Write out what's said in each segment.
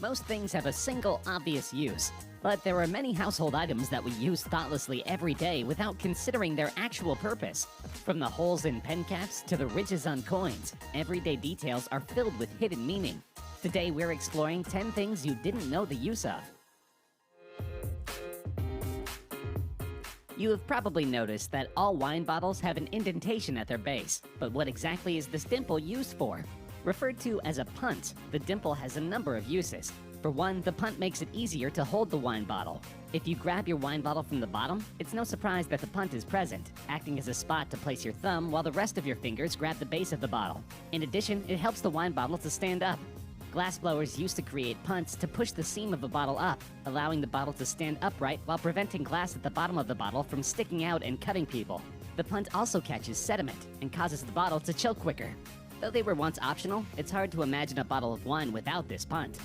Most things have a single obvious use, but there are many household items that we use thoughtlessly every day without considering their actual purpose. From the holes in pen caps to the ridges on coins, everyday details are filled with hidden meaning. Today we're exploring 10 things you didn't know the use of. You have probably noticed that all wine bottles have an indentation at their base, but what exactly is this dimple used for? Referred to as a punt, the dimple has a number of uses. For one, the punt makes it easier to hold the wine bottle. If you grab your wine bottle from the bottom, it's no surprise that the punt is present, acting as a spot to place your thumb while the rest of your fingers grab the base of the bottle. In addition, it helps the wine bottle to stand up. Glassblowers used to create punts to push the seam of a bottle up, allowing the bottle to stand upright while preventing glass at the bottom of the bottle from sticking out and cutting people. The punt also catches sediment and causes the bottle to chill quicker. Though they were once optional, it's hard to imagine a bottle of wine without this punt.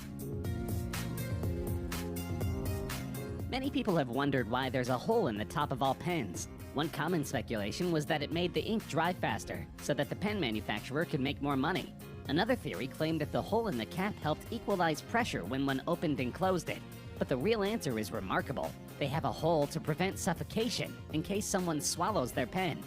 Many people have wondered why there's a hole in the top of all pens. One common speculation was that it made the ink dry faster, so that the pen manufacturer could make more money. Another theory claimed that the hole in the cap helped equalize pressure when one opened and closed it. But the real answer is remarkable. They have a hole to prevent suffocation in case someone swallows their pen.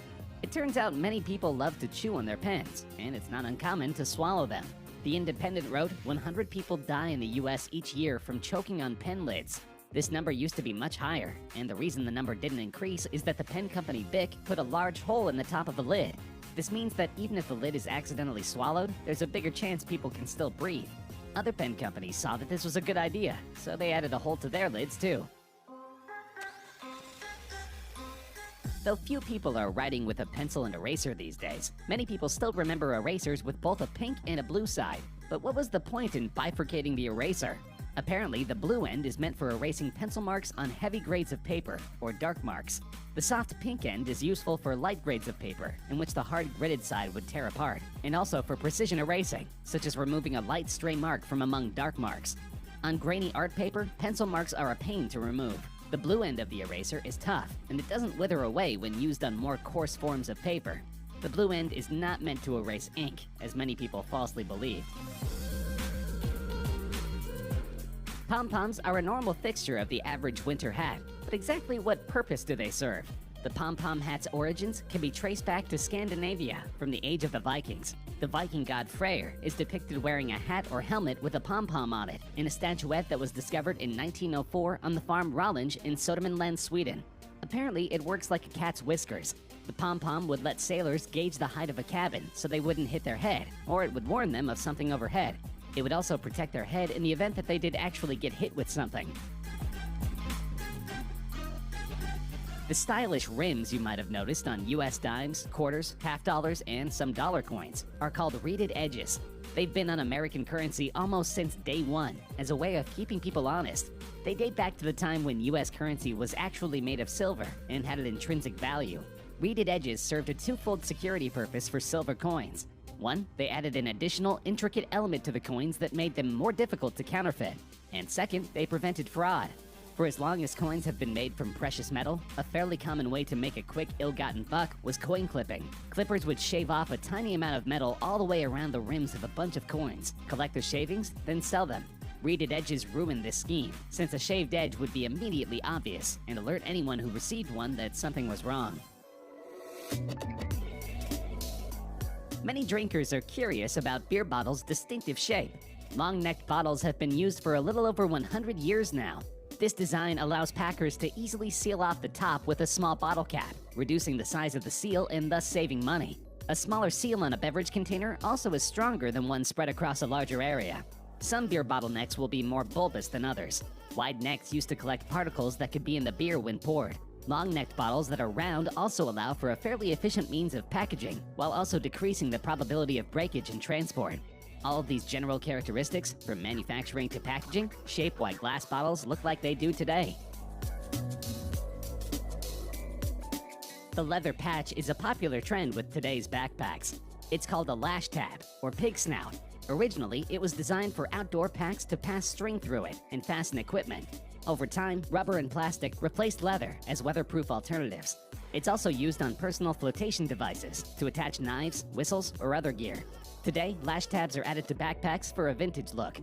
It turns out many people love to chew on their pens, and it's not uncommon to swallow them. The Independent wrote, 100 people die in the US each year from choking on pen lids. This number used to be much higher, and the reason the number didn't increase is that the pen company Bic put a large hole in the top of the lid. This means that even if the lid is accidentally swallowed, there's a bigger chance people can still breathe. Other pen companies saw that this was a good idea, so they added a hole to their lids too. Though few people are writing with a pencil and eraser these days, many people still remember erasers with both a pink and a blue side. But what was the point in bifurcating the eraser? Apparently, the blue end is meant for erasing pencil marks on heavy grades of paper, or dark marks. The soft pink end is useful for light grades of paper, in which the hard gridded side would tear apart, and also for precision erasing, such as removing a light stray mark from among dark marks. On grainy art paper, pencil marks are a pain to remove. The blue end of the eraser is tough, and it doesn't wither away when used on more coarse forms of paper. The blue end is not meant to erase ink, as many people falsely believe. Pom-poms are a normal fixture of the average winter hat, but exactly what purpose do they serve? The pom-pom hat's origins can be traced back to Scandinavia from the age of the Vikings. The Viking god Freyr is depicted wearing a hat or helmet with a pom-pom on it in a statuette that was discovered in 1904 on the farm Rallinge in Södermanland, Sweden. Apparently, it works like a cat's whiskers. The pom-pom would let sailors gauge the height of a cabin so they wouldn't hit their head, or it would warn them of something overhead. It would also protect their head in the event that they did actually get hit with something. The stylish rims you might have noticed on US dimes, quarters, half dollars, and some dollar coins are called reeded edges. They've been on American currency almost since day one as a way of keeping people honest. They date back to the time when US currency was actually made of silver and had an intrinsic value. Reeded edges served a twofold security purpose for silver coins. One, they added an additional intricate element to the coins that made them more difficult to counterfeit. And second, they prevented fraud. For as long as coins have been made from precious metal, a fairly common way to make a quick, ill-gotten buck was coin clipping. Clippers would shave off a tiny amount of metal all the way around the rims of a bunch of coins, collect the shavings, then sell them. Reeded edges ruined this scheme, since a shaved edge would be immediately obvious and alert anyone who received one that something was wrong. Many drinkers are curious about beer bottles' distinctive shape. Long-necked bottles have been used for a little over 100 years now. This design allows packers to easily seal off the top with a small bottle cap, reducing the size of the seal and thus saving money. A smaller seal on a beverage container also is stronger than one spread across a larger area. Some beer bottle necks will be more bulbous than others. Wide necks used to collect particles that could be in the beer when poured. Long-necked bottles that are round also allow for a fairly efficient means of packaging, while also decreasing the probability of breakage and transport. All of these general characteristics, from manufacturing to packaging, shape why glass bottles look like they do today. The leather patch is a popular trend with today's backpacks. It's called a lash tab, or pig snout. Originally, it was designed for outdoor packs to pass string through it and fasten equipment. Over time, rubber and plastic replaced leather as weatherproof alternatives. It's also used on personal flotation devices to attach knives, whistles, or other gear. Today, lash tabs are added to backpacks for a vintage look.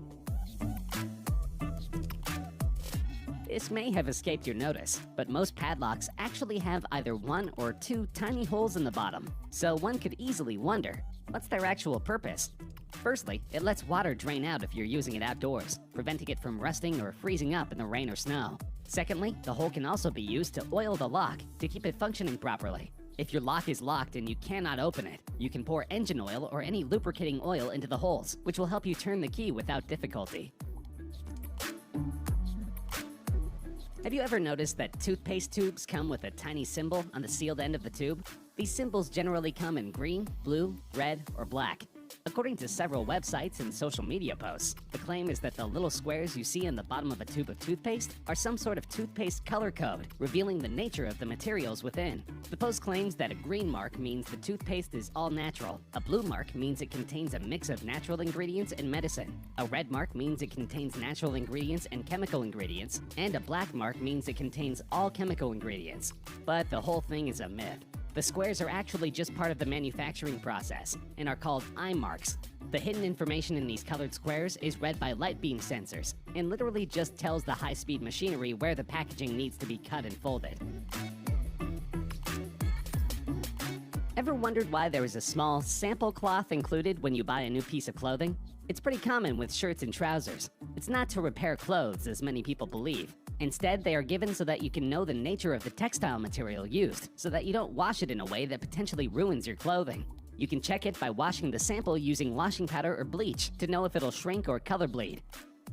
This may have escaped your notice, but most padlocks actually have either one or two tiny holes in the bottom, so one could easily wonder, what's their actual purpose? Firstly, it lets water drain out if you're using it outdoors, preventing it from rusting or freezing up in the rain or snow. Secondly, the hole can also be used to oil the lock to keep it functioning properly. If your lock is locked and you cannot open it, you can pour engine oil or any lubricating oil into the holes, which will help you turn the key without difficulty. Have you ever noticed that toothpaste tubes come with a tiny symbol on the sealed end of the tube? These symbols generally come in green, blue, red, or black. According to several websites and social media posts, the claim is that the little squares you see in the bottom of a tube of toothpaste are some sort of toothpaste color code, revealing the nature of the materials within. The post claims that a green mark means the toothpaste is all natural, a blue mark means it contains a mix of natural ingredients and medicine, a red mark means it contains natural ingredients and chemical ingredients, and a black mark means it contains all chemical ingredients. But the whole thing is a myth. The squares are actually just part of the manufacturing process and are called eye marks. The hidden information in these colored squares is read by light beam sensors and literally just tells the high-speed machinery where the packaging needs to be cut and folded. Ever wondered why there is a small sample cloth included when you buy a new piece of clothing? It's pretty common with shirts and trousers. It's not to repair clothes, as many people believe. Instead, they are given so that you can know the nature of the textile material used, so that you don't wash it in a way that potentially ruins your clothing. You can check it by washing the sample using washing powder or bleach to know if it'll shrink or color bleed.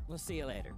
We'll see you later.